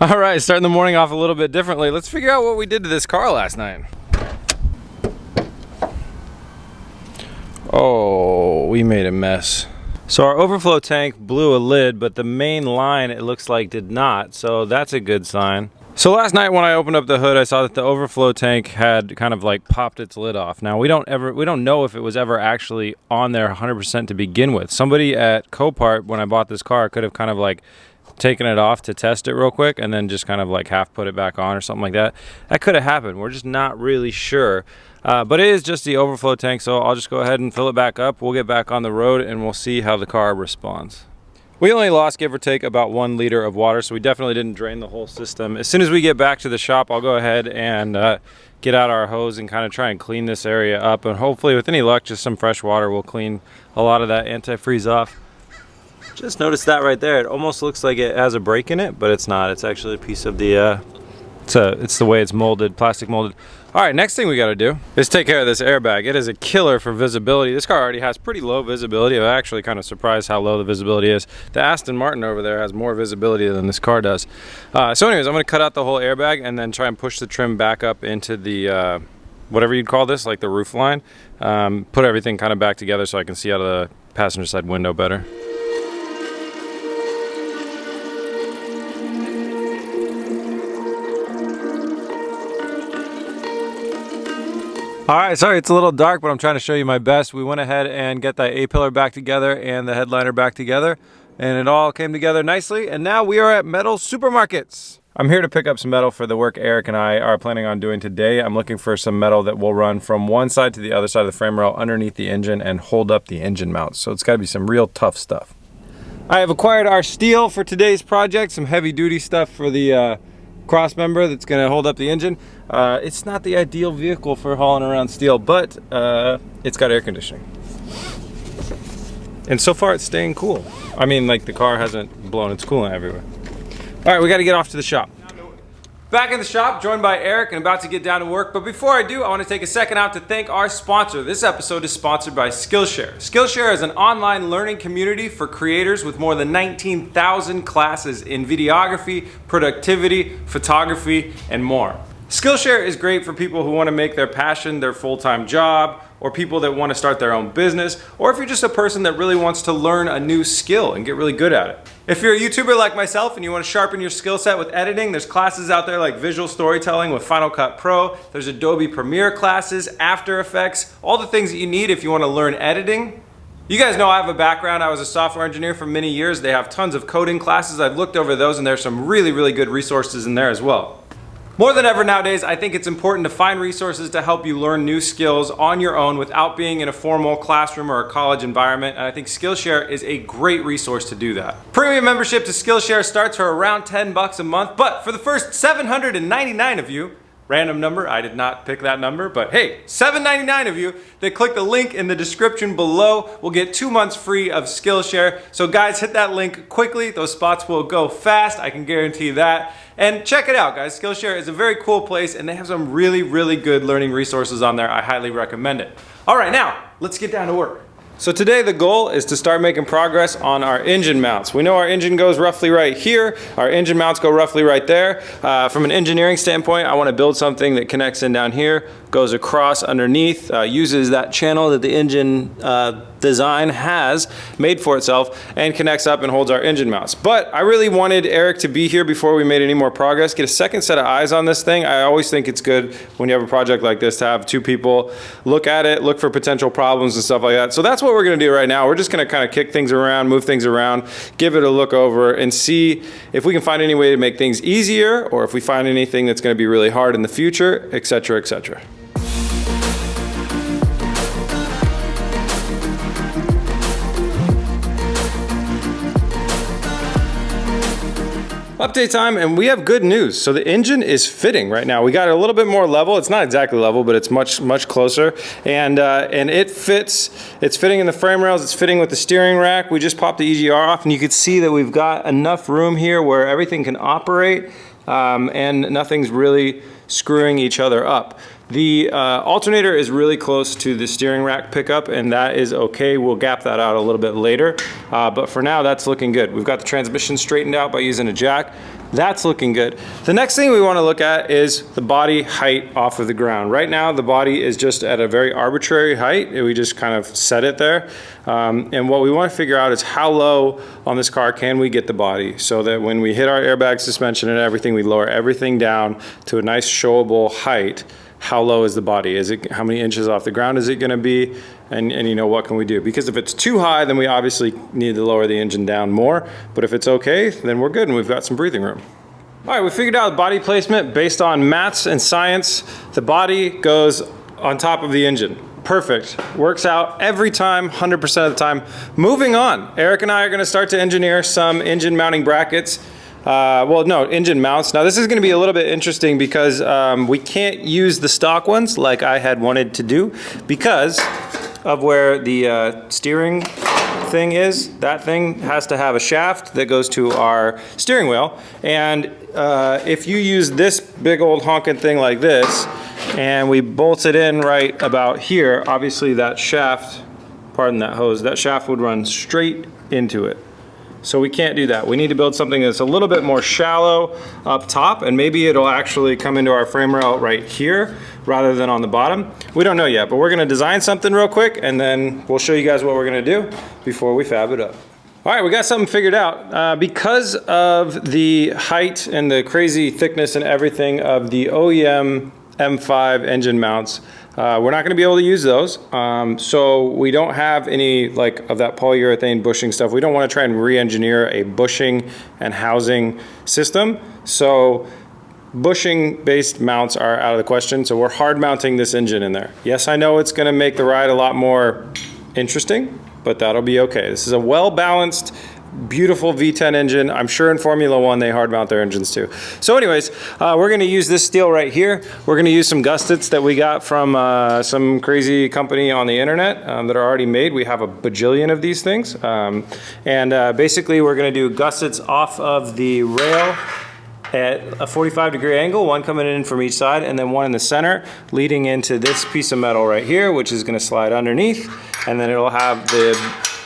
All right, starting the morning off a little bit differently. Let's figure out what we did to this car last night. Oh, we made a mess. So our overflow tank blew a lid, but the main line, it looks like, did not. So that's a good sign. So last night when I opened up the hood, I saw that the overflow tank had kind of like popped its lid off. Now we don't know if it was ever actually on there 100% to begin with. Somebody at Copart, when I bought this car, could have kind of like taken it off to test it real quick and then just kind of like half put it back on or something like that. That could have happened. We're just not really sure. But it is just the overflow tank, so I'll just go ahead and fill it back up. We'll get back on the road and we'll see how the car responds. We only lost, give or take, about 1 liter of water, so we definitely didn't drain the whole system. As soon as we get back to the shop, I'll go ahead and get out our hose and kind of try and clean this area up. And hopefully, with any luck, just some fresh water will clean a lot of that antifreeze off. Just noticed that right there. It almost looks like it has a break in it, but it's not. It's actually a piece of the, it's the way it's molded, plastic molded. All right, next thing we gotta do is take care of this airbag. It is a killer for visibility. This car already has pretty low visibility. I'm actually kind of surprised how low the visibility is. The Aston Martin over there has more visibility than this car does. So anyways, I'm gonna cut out the whole airbag and then try and push the trim back up into the, whatever you'd call this, like the roof line. Put everything kind of back together so I can see out of the passenger side window better. All right, sorry it's a little dark, but I'm trying to show you my best. We went ahead and got that A-pillar back together and the headliner back together, and it all came together nicely, and now we are at Metal Supermarkets. I'm here to pick up some metal for the work Eric and I are planning on doing today. I'm looking for some metal that will run from one side to the other side of the frame rail underneath the engine and hold up the engine mounts, so it's got to be some real tough stuff. I have acquired our steel for today's project, some heavy-duty stuff for the cross member that's going to hold up the engine. It's not the ideal vehicle for hauling around steel, but it's got air conditioning. And so far it's staying cool. I mean, like, the car hasn't blown its coolant everywhere. All right, we got to get off to the shop. Back in the shop, joined by Eric, and about to get down to work. But before I do, I want to take a second out to thank our sponsor. This episode is sponsored by Skillshare. Skillshare is an online learning community for creators with more than 19,000 classes in videography, productivity, photography, and more. Skillshare is great for people who want to make their passion their full-time job, or people that want to start their own business, or if you're just a person that really wants to learn a new skill and get really good at it. If you're a YouTuber like myself and you want to sharpen your skill set with editing, there's classes out there like visual storytelling with Final Cut Pro, there's Adobe Premiere classes, After Effects, all the things that you need if you want to learn editing. You guys know I have a background. I was a software engineer for many years. They have tons of coding classes. I've looked over those and there's some really, really good resources in there as well. More than ever nowadays, I think it's important to find resources to help you learn new skills on your own without being in a formal classroom or a college environment, and I think Skillshare is a great resource to do that. Premium membership to Skillshare starts for around $10 a month, but for the first 799 of you, random number, I did not pick that number, but hey, 799 of you that click the link in the description below will get 2 months free of Skillshare. So guys, hit that link quickly. Those spots will go fast, I can guarantee that. And check it out, guys. Skillshare is a very cool place and they have some really, really good learning resources on there. I highly recommend it. All right, now let's get down to work. So today the goal is to start making progress on our engine mounts. We know our engine goes roughly right here. Our engine mounts go roughly right there. From an engineering standpoint, I want to build something that connects in down here, goes across underneath, uses that channel that the engine design has made for itself and connects up and holds our engine mounts. But I really wanted Eric to be here before we made any more progress, get a second set of eyes on this thing. I always think it's good when you have a project like this to have two people look at it, look for potential problems and stuff like that. So that's what we're going to do right now. We're just going to kind of kick things around, move things around, give it a look over and see if we can find any way to make things easier or if we find anything that's going to be really hard in the future, etc., etc. Update time, and we have good news. So the engine is fitting right now. We got it a little bit more level. It's not exactly level, but it's much closer. And it fits. It's fitting in the frame rails. It's fitting with the steering rack. We just popped the EGR off, and you can see that we've got enough room here where everything can operate, and nothing's really screwing each other up. The alternator is really close to the steering rack pickup, and that is okay. We'll gap that out a little bit later, but for now that's looking good. We've got the transmission straightened out by using a jack. That's looking good. The next thing we want to look at is the body height off of the ground. Right now, the body is just at a very arbitrary height. We just kind of set it there. And what we want to figure out is how low on this car can we get the body so that when we hit our airbag suspension and everything, we lower everything down to a nice showable height. How low is the body? Is it, how many inches off the ground is it going to be? And you know, what can we do? Because if it's too high, then we obviously need to lower the engine down more. But if it's okay, then we're good and we've got some breathing room. All right, we figured out body placement based on maths and science. The body goes on top of the engine. Perfect. Works out every time, 100% of the time. Moving on, Eric and I are going to start to engineer some engine mounting brackets. Engine mounts. Now this is going to be a little bit interesting because we can't use the stock ones like I had wanted to do because of where the steering thing is. That thing has to have a shaft that goes to our steering wheel, and if you use this big old honking thing like this and we bolt it in right about here, obviously that shaft, pardon that hose, that shaft would run straight into it. So we can't do that. We need to build something that's a little bit more shallow up top, and maybe it'll actually come into our frame rail right here rather than on the bottom. We don't know yet, but we're gonna design something real quick and then we'll show you guys what we're gonna do before we fab it up. All right, we got something figured out. Because of the height and the crazy thickness and everything of the OEM M5 engine mounts, we're not going to be able to use those. So we don't have any like of that polyurethane bushing stuff. We don't want to try and re-engineer a bushing and housing system. So bushing based mounts are out of the question. So we're hard mounting this engine in there. Yes, I know it's going to make the ride a lot more interesting, but that'll be okay. This is a well-balanced, beautiful V10 engine. I'm sure in Formula One they hard mount their engines too. So anyways, we're going to use this steel right here. We're going to use some gussets that we got from some crazy company on the internet that are already made. We have a bajillion of these things. Basically we're going to do gussets off of the rail at a 45-degree angle, one coming in from each side and then one in the center leading into this piece of metal right here, which is going to slide underneath, and then it'll have the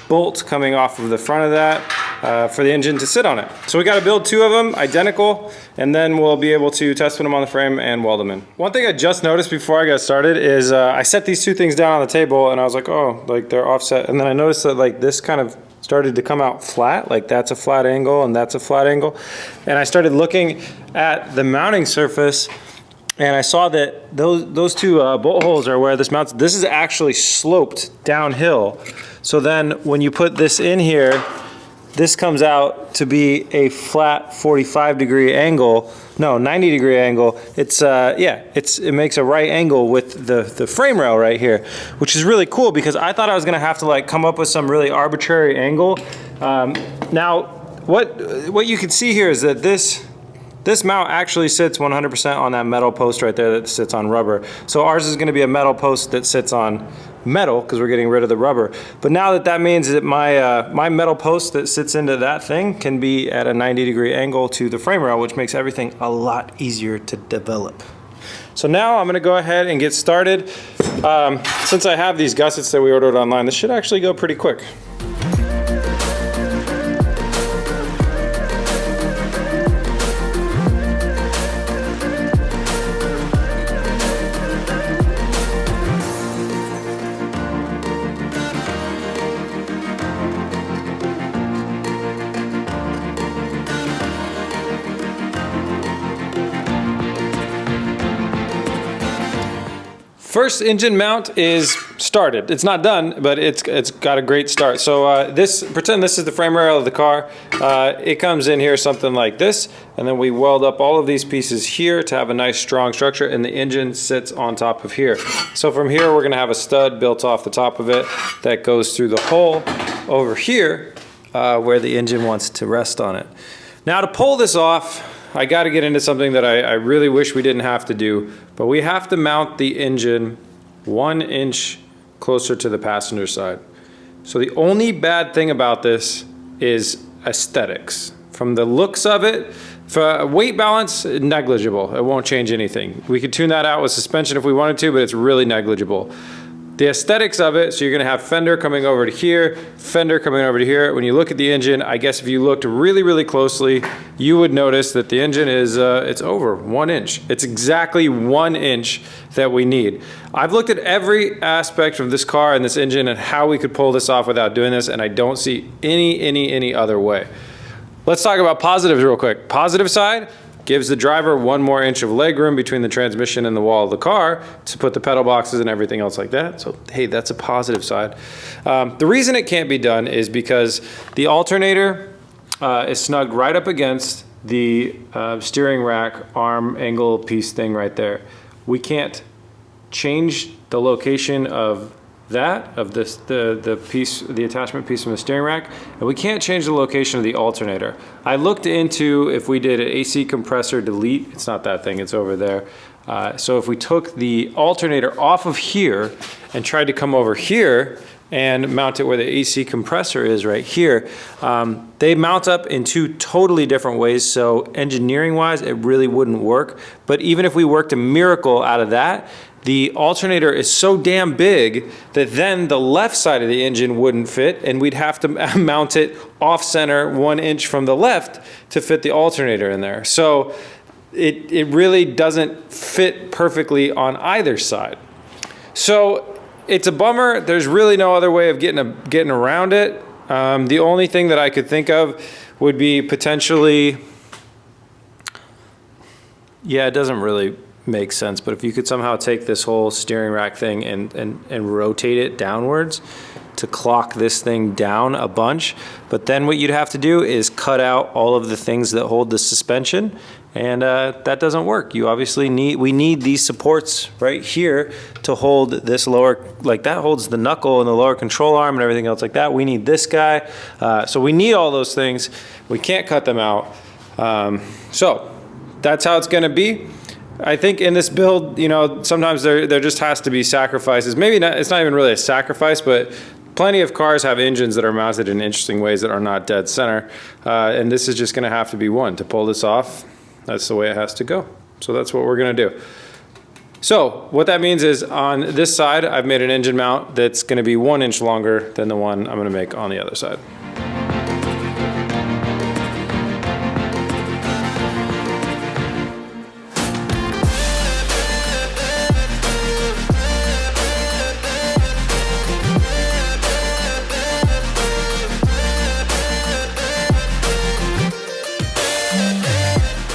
bolt coming off of the front of that for the engine to sit on it. So we got to build two of them identical, and then we'll be able to test fit them on the frame and weld them in. One thing I just noticed before I got started is I set these two things down on the table and I was like, oh, like they're offset, and then I noticed that like this kind of started to come out flat, like that's a flat angle and that's a flat angle. And I started looking at the mounting surface and I saw that those two bolt holes are where this mounts. This is actually sloped downhill. So then when you put this in here, this comes out to be a flat 45-degree angle. No, 90-degree angle. It's it makes a right angle with the frame rail right here, which is really cool because I thought I was gonna have to like come up with some really arbitrary angle. Now, what you can see here is that this mount actually sits 100% on that metal post right there that sits on rubber. So ours is going to be a metal post that sits on metal because we're getting rid of the rubber. But now that means that my metal post that sits into that thing can be at a 90-degree angle to the frame rail, which makes everything a lot easier to develop. So now I'm going to go ahead and get started. Since I have these gussets that we ordered online, this should actually go pretty quick. First engine mount is started. It's not done, but it's got a great start. So pretend this is the frame rail of the car. It comes in here something like this, and then we weld up all of these pieces here to have a nice strong structure, and the engine sits on top of here. So from here we're gonna have a stud built off the top of it that goes through the hole over here where the engine wants to rest on it. Now to pull this off, I got to get into something that I really wish we didn't have to do, but we have to mount the engine 1 inch closer to the passenger side. So the only bad thing about this is aesthetics. From the looks of it, for weight balance, negligible. It won't change anything. We could tune that out with suspension if we wanted to, but it's really negligible. the aesthetics of it, so you're gonna have fender coming over to here, fender coming over to here. When you look at the engine, I guess if you looked really, really closely, you would notice that the engine is, it's over 1 inch. It's exactly 1 inch that we need. I've looked at every aspect of this car and this engine and how we could pull this off without doing this, and I don't see any other way. Let's talk about positives real quick. Positive side, gives the driver 1 more inch of leg room between the transmission and the wall of the car to put the pedal boxes and everything else like that. So, hey, that's a positive side. The reason it can't be done is because the alternator is snugged right up against the steering rack arm angle piece thing right there. We can't change the location of that, of this, the piece, the attachment piece from the steering rack, and we can't change the location of the alternator. I looked into if we did an AC compressor delete, it's not that thing, it's over there. So if we took the alternator off of here and tried to come over here and mount it where the AC compressor is right here, they mount up in 2 totally different ways. So engineering wise, it really wouldn't work. But even if we worked a miracle out of that, the alternator is so damn big that then the left side of the engine wouldn't fit, and we'd have to mount it off center 1 inch from the left to fit the alternator in there. So it really doesn't fit perfectly on either side. So it's a bummer. There's really no other way of getting around it. The only thing that I could think of would be potentially, yeah, it doesn't really makes sense, but if you could somehow take this whole steering rack thing and rotate it downwards to clock this thing down a bunch, but then what you'd have to do is cut out all of the things that hold the suspension, and that doesn't work. You obviously we need these supports right here to hold this lower, like that holds the knuckle and the lower control arm and everything else like that. We need this guy, so we need all those things. We can't cut them out. So that's how it's gonna be. I think in this build, you know, sometimes there just has to be sacrifices. Maybe not, it's not even really a sacrifice, but plenty of cars have engines that are mounted in interesting ways that are not dead center. And this is just gonna have to be one. To pull this off, that's the way it has to go. So that's what we're gonna do. So what that means is on this side, I've made an engine mount that's gonna be 1 inch longer than the one I'm gonna make on the other side.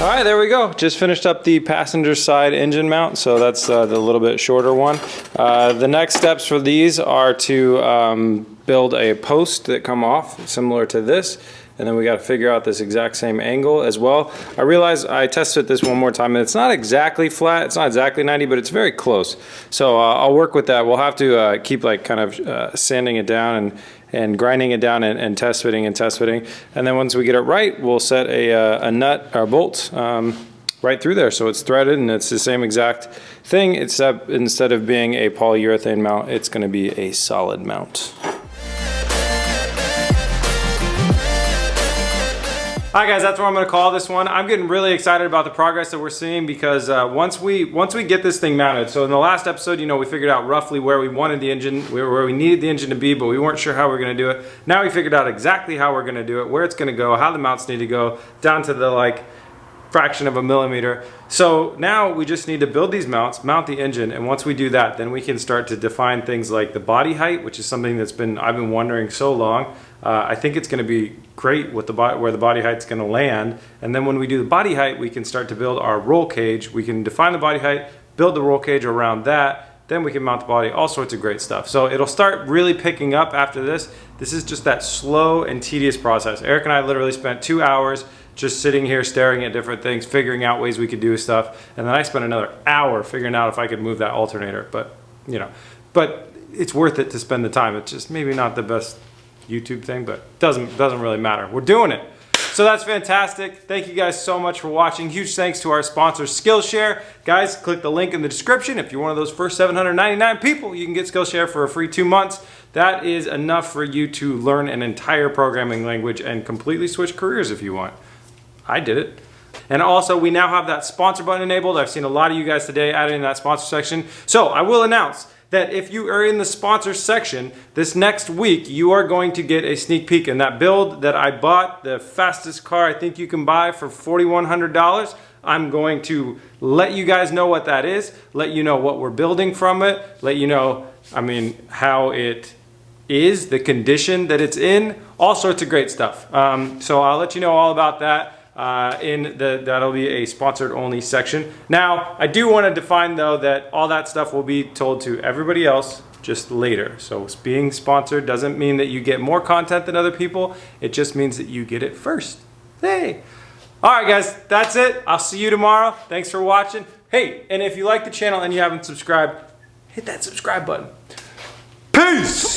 All right, there we go. Just finished up the passenger side engine mount, so that's the little bit shorter one. The next steps for these are to build a post that come off similar to this, and then we got to figure out this exact same angle as well. I realized I tested this one more time, and it's not exactly flat, it's not exactly 90, but it's very close. So I'll work with that. We'll have to keep like kind of sanding it down and grinding it down and test fitting and test fitting. And then once we get it right, we'll set a nut or bolt right through there. So it's threaded and it's the same exact thing, except instead of being a polyurethane mount, it's gonna be a solid mount. All right, guys, that's what I'm gonna call this one. I'm getting really excited about the progress that we're seeing because once we get this thing mounted, so in the last episode, you know, we figured out roughly where we wanted the engine, where we needed the engine to be, but we weren't sure how we were gonna do it. Now we figured out exactly how we're gonna do it, where it's gonna go, how the mounts need to go, down to the like fraction of a millimeter. So now we just need to build these mounts, mount the engine, and once we do that, then we can start to define things like the body height, which is something that's I've been wondering so long. I think it's going to be great with where the body height's going to land, and then when we do the body height, we can start to build our roll cage. We can define the body height, build the roll cage around that, then we can mount the body, all sorts of great stuff. So it'll start really picking up after this. This is just that slow and tedious process. Eric and I literally spent 2 hours just sitting here staring at different things, figuring out ways we could do stuff, and then I spent another hour figuring out if I could move that alternator. But you know, but it's worth it to spend the time. It's just maybe not the best YouTube thing, but doesn't really matter. We're doing it. So that's fantastic. Thank you guys so much for watching. Huge thanks to our sponsor, Skillshare. Guys, click the link in the description. If you're one of those first 799 people, you can get Skillshare for a free 2 months. That is enough for you to learn an entire programming language and completely switch careers if you want. I did it. And also, we now have that sponsor button enabled. I've seen a lot of you guys today adding that sponsor section. So I will announce that if you are in the sponsor section this next week, you are going to get a sneak peek. And that build that I bought, the fastest car I think you can buy for $4,100, I'm going to let you guys know what that is, let you know what we're building from it, let you know, I mean, how it is, the condition that it's in, all sorts of great stuff. So I'll let you know all about that. That'll be a sponsored only section. Now, I do want to define though that all that stuff will be told to everybody else just later. So being sponsored doesn't mean that you get more content than other people. It just means that you get it first. Hey. All right, guys, that's it. I'll see you tomorrow. Thanks for watching. Hey, and if you like the channel and you haven't subscribed, hit that subscribe button. Peace.